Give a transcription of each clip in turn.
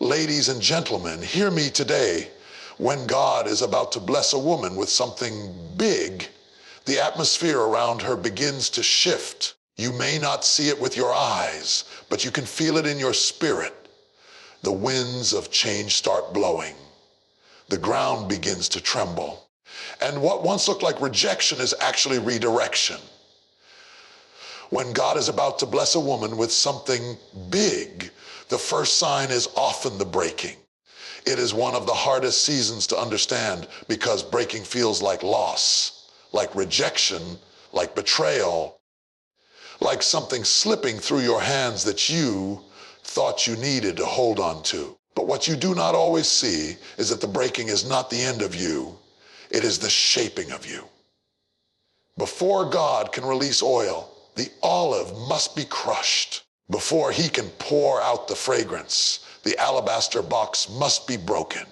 Ladies and gentlemen, hear me today. When God is about to bless a woman with something big, the atmosphere around her begins to shift. You may not see it with your eyes, but you can feel it in your spirit. The winds of change start blowing. The ground begins to tremble. And what once looked like rejection is actually redirection. When God is about to bless a woman with something big, the first sign is often the breaking. It is one of the hardest seasons to understand because breaking feels like loss, like rejection, like betrayal, like something slipping through your hands that you thought you needed to hold on to. But what you do not always see is that the breaking is not the end of you. It is the shaping of you. Before God can release oil, the olive must be crushed. Before he can pour out the fragrance, the alabaster box must be broken.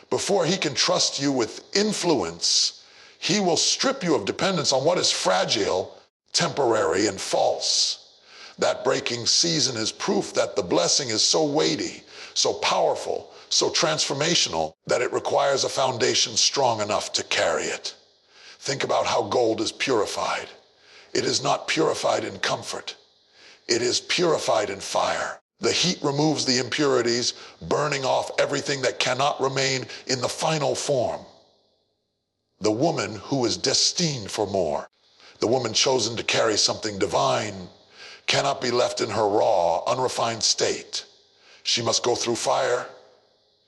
Before he can trust you with influence, he will strip you of dependence on what is fragile, temporary, and false. That breaking season is proof that the blessing is so weighty, so powerful, so transformational that it requires a foundation strong enough to carry it. Think about how gold is purified. It is not purified in comfort. It is purified in fire. The heat removes the impurities, burning off everything that cannot remain in the final form. The woman who is destined for more, the woman chosen to carry something divine, cannot be left in her raw, unrefined state. She must go through fire.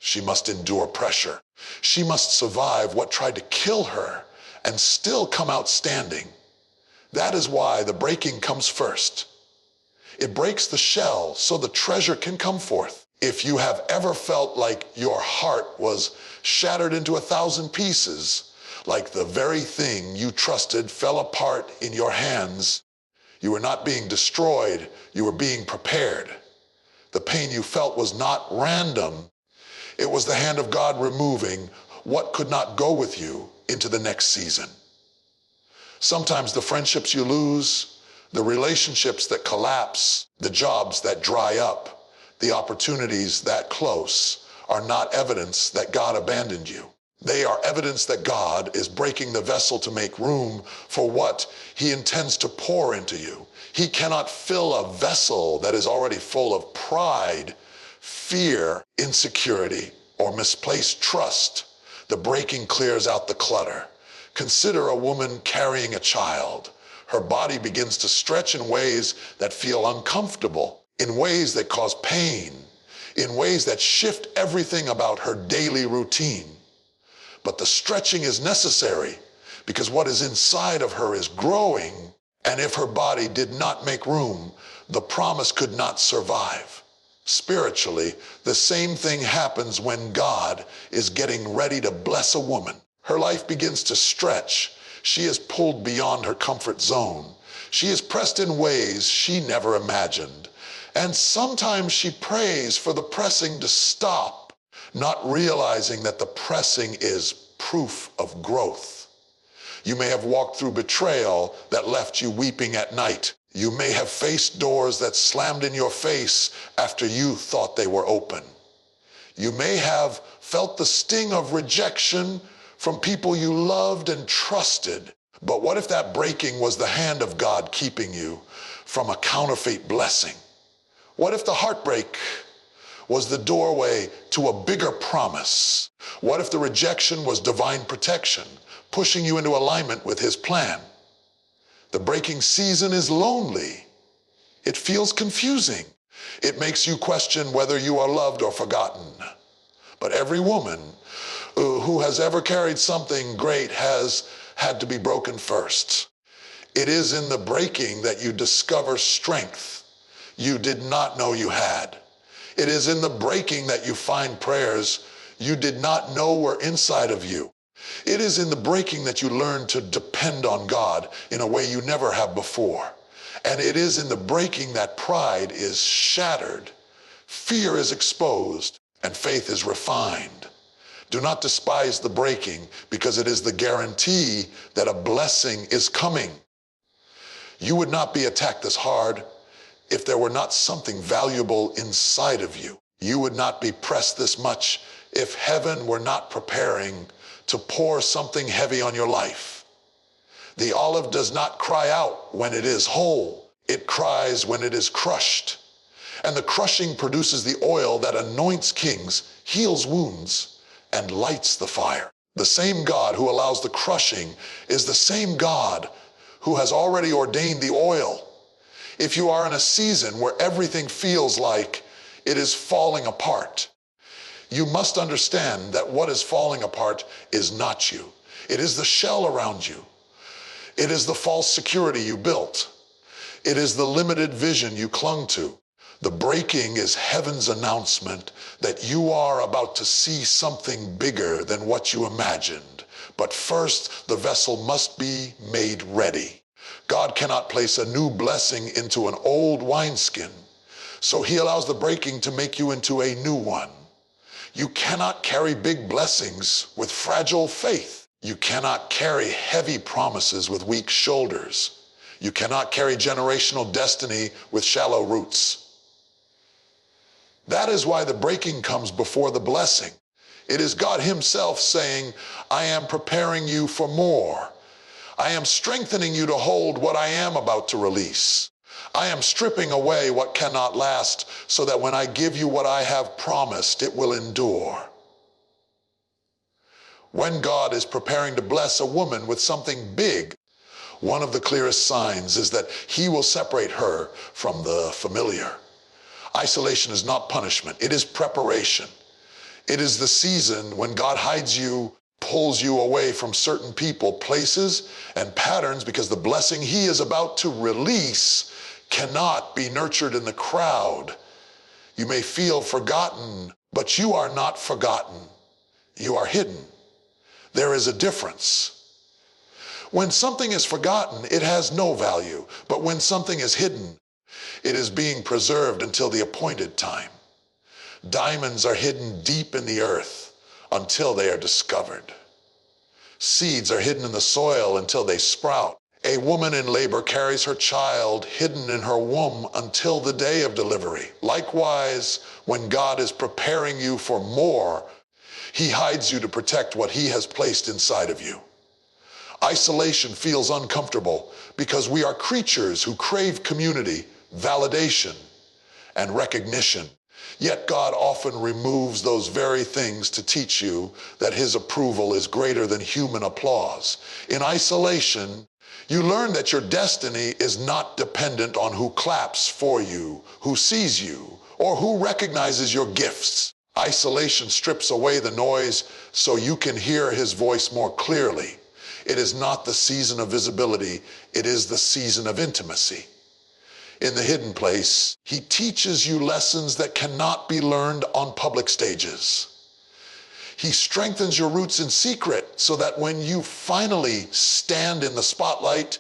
She must endure pressure. She must survive what tried to kill her and still come out standing. That is why the breaking comes first. It breaks the shell so the treasure can come forth. If you have ever felt like your heart was shattered into 1,000 pieces, like the very thing you trusted fell apart in your hands, you were not being destroyed, you were being prepared. The pain you felt was not random. It was the hand of God removing what could not go with you into the next season. Sometimes the friendships you lose, the relationships that collapse, the jobs that dry up, the opportunities that close are not evidence that God abandoned you. They are evidence that God is breaking the vessel to make room for what he intends to pour into you. He cannot fill a vessel that is already full of pride, fear, insecurity, or misplaced trust. The breaking clears out the clutter. Consider a woman carrying a child. Her body begins to stretch in ways that feel uncomfortable, in ways that cause pain, in ways that shift everything about her daily routine. But the stretching is necessary because what is inside of her is growing, and if her body did not make room, the promise could not survive. Spiritually, the same thing happens when God is getting ready to bless a woman. Her life begins to stretch. She is pulled beyond her comfort zone. She is pressed in ways she never imagined. And sometimes she prays for the pressing to stop, not realizing that the pressing is proof of growth. You may have walked through betrayal that left you weeping at night. You may have faced doors that slammed in your face after you thought they were open. You may have felt the sting of rejection from people you loved and trusted. But what if that breaking was the hand of God keeping you from a counterfeit blessing? What if the heartbreak was the doorway to a bigger promise? What if the rejection was divine protection, pushing you into alignment with his plan? The breaking season is lonely. It feels confusing. It makes you question whether you are loved or forgotten. But every woman who has ever carried something great has had to be broken first. It is in the breaking that you discover strength you did not know you had. It is in the breaking that you find prayers you did not know were inside of you. It is in the breaking that you learn to depend on God in a way you never have before. And it is in the breaking that pride is shattered, fear is exposed, and faith is refined. Do not despise the breaking, because it is the guarantee that a blessing is coming. You would not be attacked this hard if there were not something valuable inside of you. You would not be pressed this much if heaven were not preparing to pour something heavy on your life. The olive does not cry out when it is whole. It cries when it is crushed. And the crushing produces the oil that anoints kings, heals wounds, and lights the fire. The same God who allows the crushing is the same God who has already ordained the oil. If you are in a season where everything feels like it is falling apart, you must understand that what is falling apart is not you. It is the shell around you. It is the false security you built. It is the limited vision you clung to. The breaking is heaven's announcement that you are about to see something bigger than what you imagined. But first, the vessel must be made ready. God cannot place a new blessing into an old wineskin, so he allows the breaking to make you into a new one. You cannot carry big blessings with fragile faith. You cannot carry heavy promises with weak shoulders. You cannot carry generational destiny with shallow roots. That is why the breaking comes before the blessing. It is God himself saying, I am preparing you for more. I am strengthening you to hold what I am about to release. I am stripping away what cannot last so that when I give you what I have promised, it will endure. When God is preparing to bless a woman with something big, one of the clearest signs is that he will separate her from the familiar. Isolation is not punishment, it is preparation. It is the season when God hides you, pulls you away from certain people, places, and patterns because the blessing he is about to release cannot be nurtured in the crowd. You may feel forgotten, but you are not forgotten. You are hidden. There is a difference. When something is forgotten, it has no value, but when something is hidden, it is being preserved until the appointed time. Diamonds are hidden deep in the earth until they are discovered. Seeds are hidden in the soil until they sprout. A woman in labor carries her child hidden in her womb until the day of delivery. Likewise, when God is preparing you for more, he hides you to protect what he has placed inside of you. Isolation feels uncomfortable because we are creatures who crave community, validation, and recognition. Yet God often removes those very things to teach you that his approval is greater than human applause. In isolation, you learn that your destiny is not dependent on who claps for you, who sees you, or who recognizes your gifts. Isolation strips away the noise so you can hear his voice more clearly. It is not the season of visibility, it is the season of intimacy. In the hidden place, he teaches you lessons that cannot be learned on public stages. He strengthens your roots in secret so that when you finally stand in the spotlight,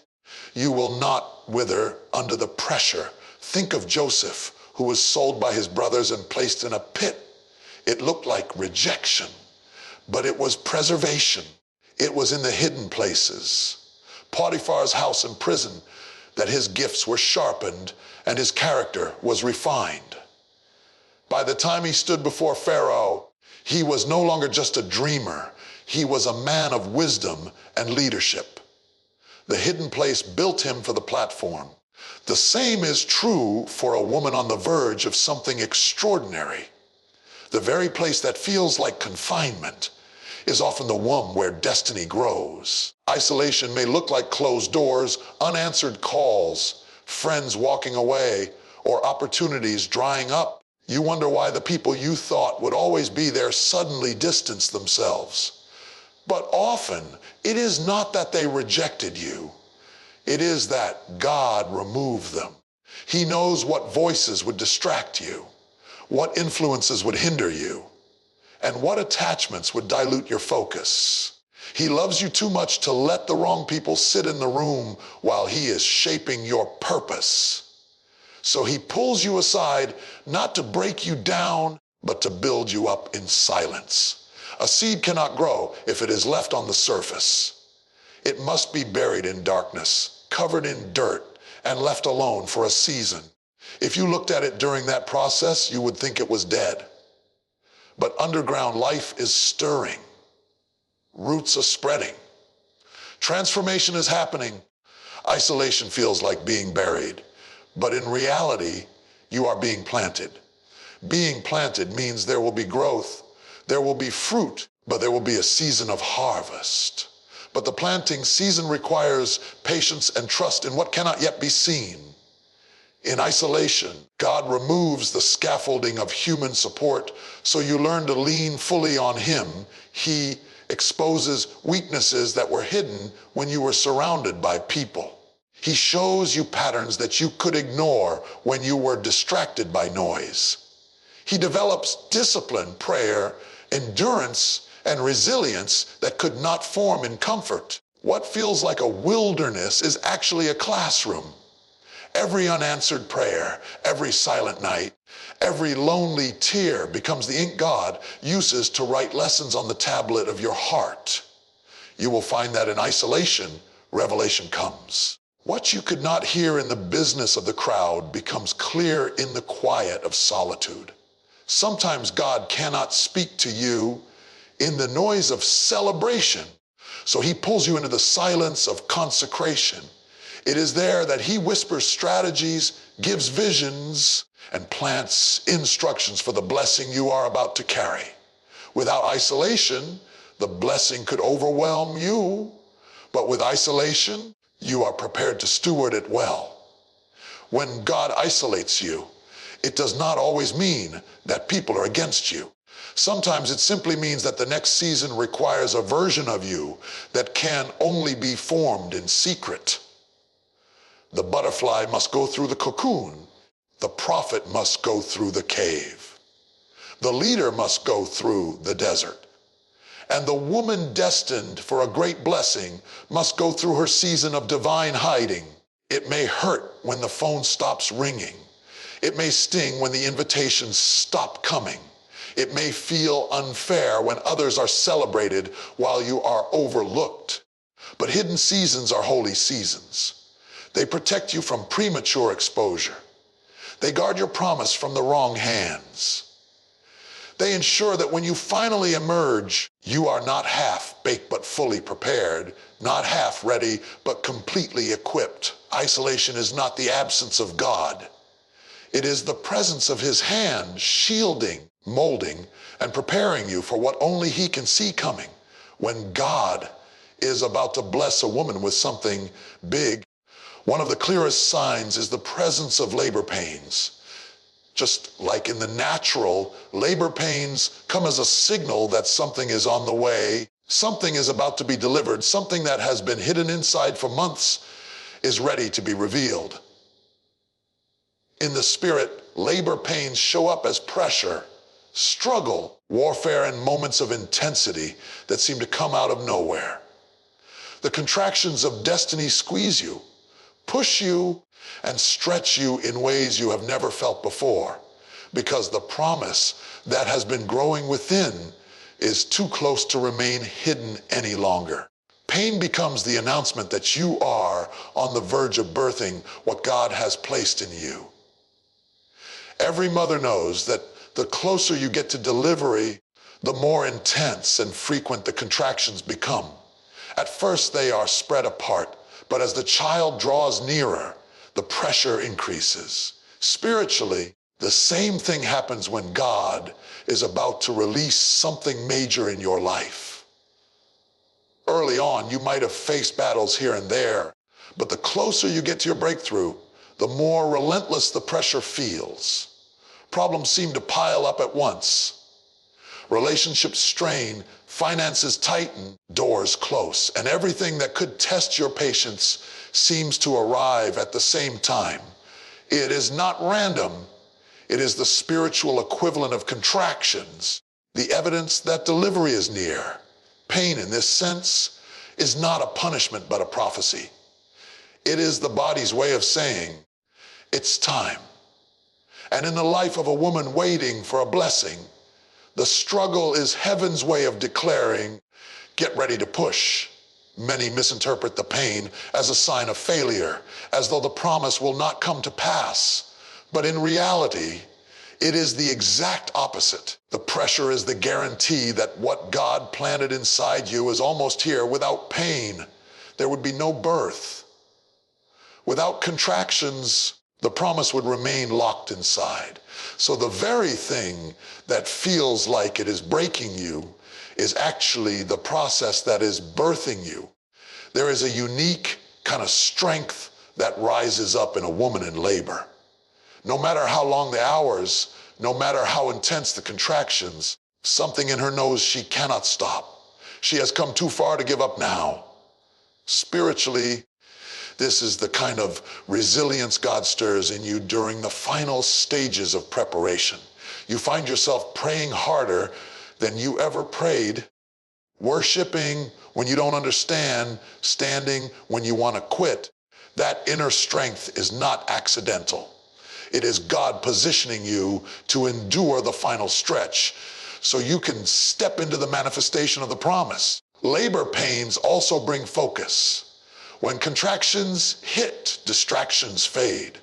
you will not wither under the pressure. Think of Joseph, who was sold by his brothers and placed in a pit. It looked like rejection, but it was preservation. It was in the hidden places, Potiphar's house and prison, that his gifts were sharpened and his character was refined. By the time he stood before Pharaoh, he was no longer just a dreamer. He was a man of wisdom and leadership. The hidden place built him for the platform. The same is true for a woman on the verge of something extraordinary. The very place that feels like confinement is often the womb where destiny grows. Isolation may look like closed doors, unanswered calls, friends walking away, or opportunities drying up. You wonder why the people you thought would always be there suddenly distance themselves. But often, it is not that they rejected you. It is that God removed them. He knows what voices would distract you, what influences would hinder you, and what attachments would dilute your focus. He loves you too much to let the wrong people sit in the room while he is shaping your purpose. So he pulls you aside, not to break you down, but to build you up in silence. A seed cannot grow if it is left on the surface. It must be buried in darkness, covered in dirt, and left alone for a season. If you looked at it during that process, you would think it was dead. but underground life is stirring. Roots are spreading. Transformation is happening. Isolation feels like being buried, but in reality, you are being planted. Being planted means there will be growth, there will be fruit, but there will be a season of harvest. But the planting season requires patience and trust in what cannot yet be seen. In isolation, God removes the scaffolding of human support so you learn to lean fully on Him. He exposes weaknesses that were hidden when you were surrounded by people. He shows you patterns that you could ignore when you were distracted by noise. He develops discipline, prayer, endurance, and resilience that could not form in comfort. What feels like a wilderness is actually a classroom. Every unanswered prayer, every silent night, every lonely tear becomes the ink God uses to write lessons on the tablet of your heart. You will find that in isolation, revelation comes. What you could not hear in the business of the crowd becomes clear in the quiet of solitude. Sometimes God cannot speak to you in the noise of celebration, so He pulls you into the silence of consecration. It is there that He whispers strategies, gives visions, and plants instructions for the blessing you are about to carry. Without isolation, the blessing could overwhelm you, but with isolation, you are prepared to steward it well. When God isolates you, it does not always mean that people are against you. Sometimes it simply means that the next season requires a version of you that can only be formed in secret. The butterfly must go through the cocoon. The prophet must go through the cave. The leader must go through the desert. And the woman destined for a great blessing must go through her season of divine hiding. It may hurt when the phone stops ringing. It may sting when the invitations stop coming. It may feel unfair when others are celebrated while you are overlooked. But hidden seasons are holy seasons. They protect you from premature exposure. They guard your promise from the wrong hands. They ensure that when you finally emerge, you are not half-baked but fully prepared, not half ready but completely equipped. Isolation is not the absence of God. It is the presence of His hand shielding, molding, and preparing you for what only He can see coming. When God is about to bless a woman with something big, one of the clearest signs is the presence of labor pains. Just like in the natural, labor pains come as a signal that something is on the way, something is about to be delivered, something that has been hidden inside for months is ready to be revealed. In the spirit, labor pains show up as pressure, struggle, warfare, and moments of intensity that seem to come out of nowhere. The contractions of destiny squeeze you, push you, and stretch you in ways you have never felt before, because the promise that has been growing within is too close to remain hidden any longer. Pain becomes the announcement that you are on the verge of birthing what God has placed in you. Every mother knows that the closer you get to delivery, the more intense and frequent the contractions become. At first, they are spread apart, but as the child draws nearer, the pressure increases. Spiritually, the same thing happens when God is about to release something major in your life. Early on, you might have faced battles here and there, but the closer you get to your breakthrough, the more relentless the pressure feels. Problems seem to pile up at once. Relationships strain, finances tighten, doors close, and everything that could test your patience seems to arrive at the same time. It is not random. It is the spiritual equivalent of contractions, the evidence that delivery is near. Pain in this sense is not a punishment but a prophecy. It is the body's way of saying, it's time. And in the life of a woman waiting for a blessing, the struggle is heaven's way of declaring, get ready to push. Many misinterpret the pain as a sign of failure, as though the promise will not come to pass. But in reality, It is the exact opposite. The pressure is the guarantee that what God planted inside you is almost here. Without pain, there would be no birth. Without contractions, the promise would remain locked inside. So the very thing that feels like it is breaking you is actually the process that is birthing you. There is a unique kind of strength that rises up in a woman in labor. No matter how long the hours, no matter how intense the contractions, something in her knows she cannot stop. She has come too far to give up now. Spiritually, this is the kind of resilience God stirs in you during the final stages of preparation. You find yourself praying harder than you ever prayed, worshiping when you don't understand, standing when you want to quit. That inner strength is not accidental. It is God positioning you to endure the final stretch so you can step into the manifestation of the promise. Labor pains also bring focus. When contractions hit, distractions fade.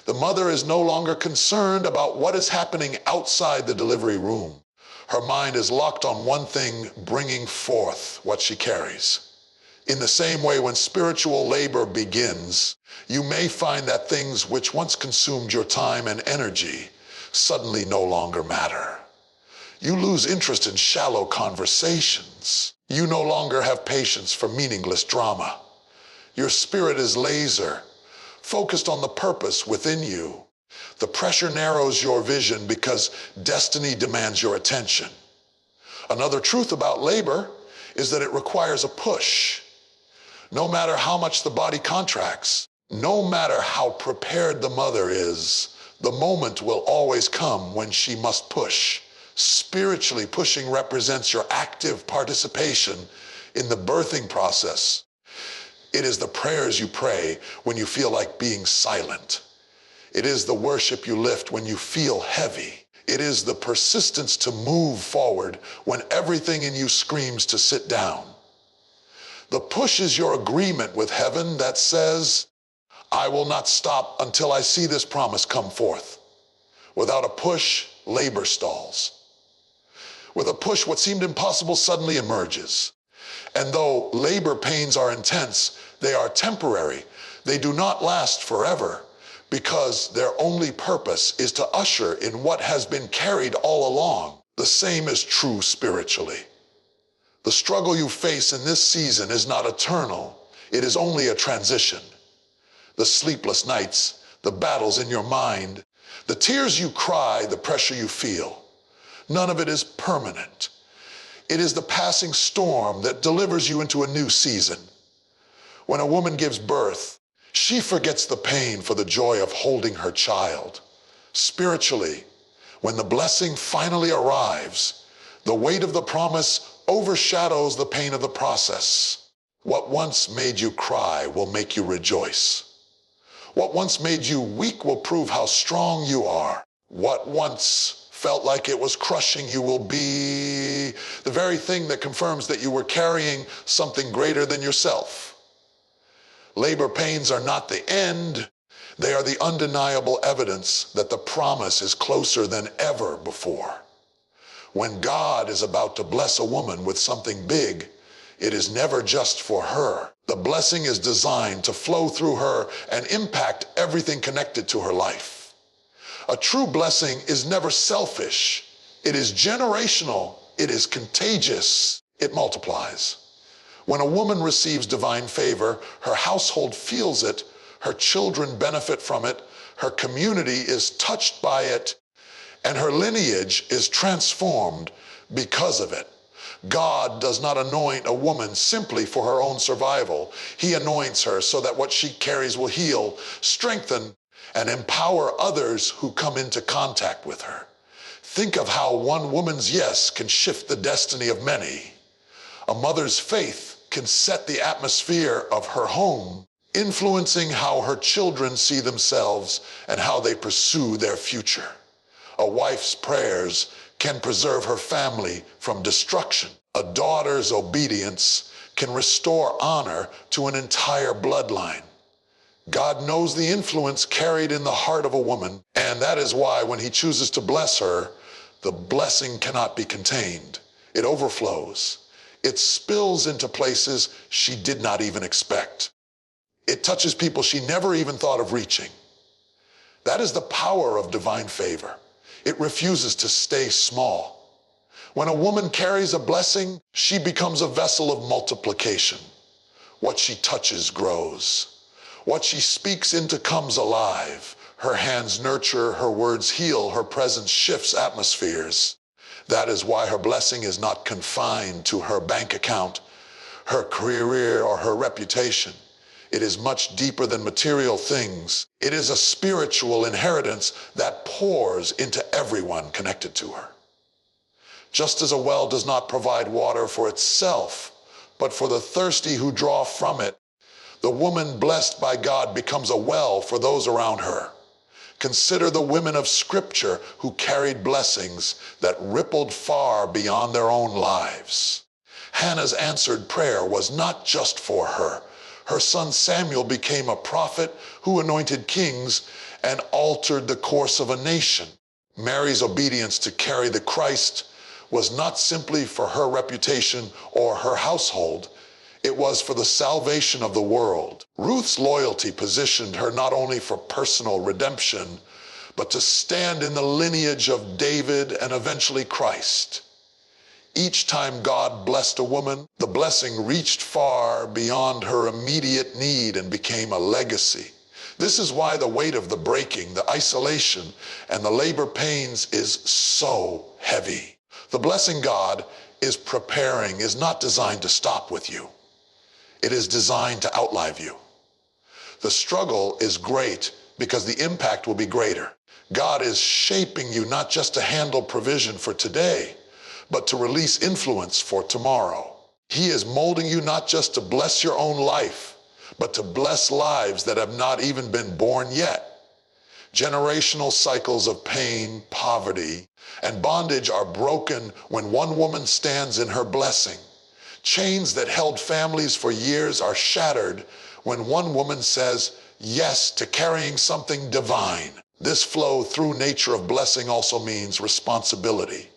The mother is no longer concerned about what is happening outside the delivery room. Her mind is locked on one thing, bringing forth what she carries. In the same way, when spiritual labor begins, you may find that things which once consumed your time and energy suddenly no longer matter. You lose interest in shallow conversations. You no longer have patience for meaningless drama. Your spirit is laser, focused on the purpose within you. The pressure narrows your vision because destiny demands your attention. Another truth about labor is that it requires a push. No matter how much the body contracts, no matter how prepared the mother is, the moment will always come when she must push. Spiritually, pushing represents your active participation in the birthing process. It is the prayers you pray when you feel like being silent. It is the worship you lift when you feel heavy. It is the persistence to move forward when everything in you screams to sit down. The push is your agreement with heaven that says, I will not stop until I see this promise come forth. Without a push, labor stalls. With a push, what seemed impossible suddenly emerges. And though labor pains are intense, they are temporary. They do not last forever because their only purpose is to usher in what has been carried all along. The same is true spiritually. The struggle you face in this season is not eternal. It is only a transition. The sleepless nights, the battles in your mind, the tears you cry, the pressure you feel, none of it is permanent. It is the passing storm that delivers you into a new season. When a woman gives birth, she forgets the pain for the joy of holding her child. Spiritually, when the blessing finally arrives, the weight of the promise overshadows the pain of the process. What once made you cry will make you rejoice. What once made you weak will prove how strong you are. What once felt like it was crushing you will be the very thing that confirms that you were carrying something greater than yourself. Labor pains are not the end. They are the undeniable evidence that the promise is closer than ever before. When God is about to bless a woman with something big, it is never just for her. The blessing is designed to flow through her and impact everything connected to her life. A true blessing is never selfish. It is generational. It is contagious. It multiplies. When a woman receives divine favor, her household feels it, her children benefit from it, her community is touched by it, and her lineage is transformed because of it. God does not anoint a woman simply for her own survival. He anoints her so that what she carries will heal, strengthen, and empower others who come into contact with her. Think of how one woman's yes can shift the destiny of many. A mother's faith can set the atmosphere of her home, influencing how her children see themselves and how they pursue their future. A wife's prayers can preserve her family from destruction. A daughter's obedience can restore honor to an entire bloodline. God knows the influence carried in the heart of a woman, and that is why when he chooses to bless her, the blessing cannot be contained. It overflows. It spills into places she did not even expect. It touches people she never even thought of reaching. That is the power of divine favor. It refuses to stay small. When a woman carries a blessing, she becomes a vessel of multiplication. What she touches grows. What she speaks into comes alive. Her hands nurture, her words heal, her presence shifts atmospheres. That is why her blessing is not confined to her bank account, her career, or her reputation. It is much deeper than material things. It is a spiritual inheritance that pours into everyone connected to her. Just as a well does not provide water for itself, but for the thirsty who draw from it, the woman blessed by God becomes a well for those around her. Consider the women of Scripture who carried blessings that rippled far beyond their own lives. Hannah's answered prayer was not just for her. Her son Samuel became a prophet who anointed kings and altered the course of a nation. Mary's obedience to carry the Christ was not simply for her reputation or her household. It was for the salvation of the world. Ruth's loyalty positioned her not only for personal redemption, but to stand in the lineage of David and eventually Christ. Each time God blessed a woman, the blessing reached far beyond her immediate need and became a legacy. This is why the weight of the breaking, the isolation, and the labor pains is so heavy. The blessing God is preparing is not designed to stop with you. It is designed to outlive you. The struggle is great because the impact will be greater. God is shaping you not just to handle provision for today, but to release influence for tomorrow. He is molding you not just to bless your own life, but to bless lives that have not even been born yet. Generational cycles of pain, poverty, and bondage are broken when one woman stands in her blessing. Chains that held families for years are shattered when one woman says yes to carrying something divine. This flow through nature of blessing also means responsibility.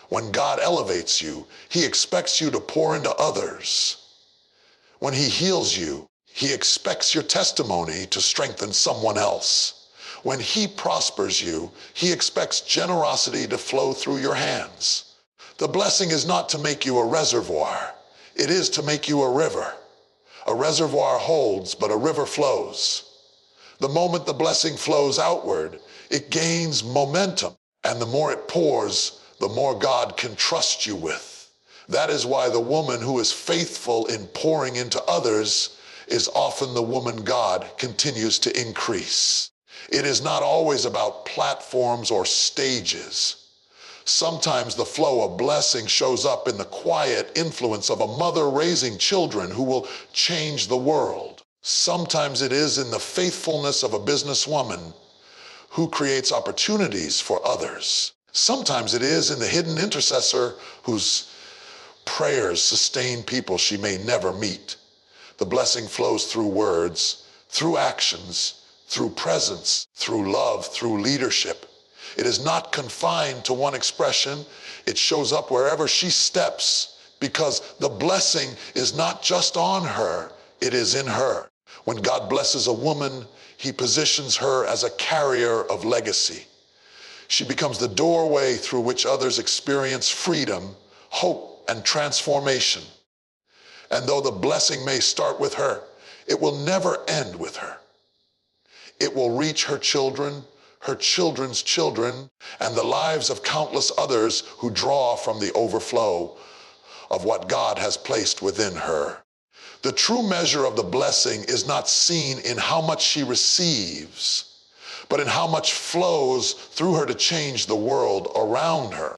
When God elevates you, he expects you to pour into others. When he heals you, he expects your testimony to strengthen someone else. When he prospers you, he expects generosity to flow through your hands. The blessing is not to make you a reservoir. It is to make you a river. A reservoir holds, but a river flows. The moment the blessing flows outward, it gains momentum. And the more it pours, the more God can trust you with. That is why the woman who is faithful in pouring into others is often the woman God continues to increase. It is not always about platforms or stages. Sometimes the flow of blessing shows up in the quiet influence of a mother raising children who will change the world. Sometimes it is in the faithfulness of a businesswoman who creates opportunities for others. Sometimes it is in the hidden intercessor whose prayers sustain people she may never meet. The blessing flows through words, through actions, through presence, through love, through leadership. It is not confined to one expression. It shows up wherever she steps because the blessing is not just on her, it is in her. When God blesses a woman, he positions her as a carrier of legacy. She becomes the doorway through which others experience freedom, hope, and transformation. And though the blessing may start with her, it will never end with her. It will reach her children, her children's children, and the lives of countless others who draw from the overflow of what God has placed within her. The true measure of the blessing is not seen in how much she receives, but in how much flows through her to change the world around her.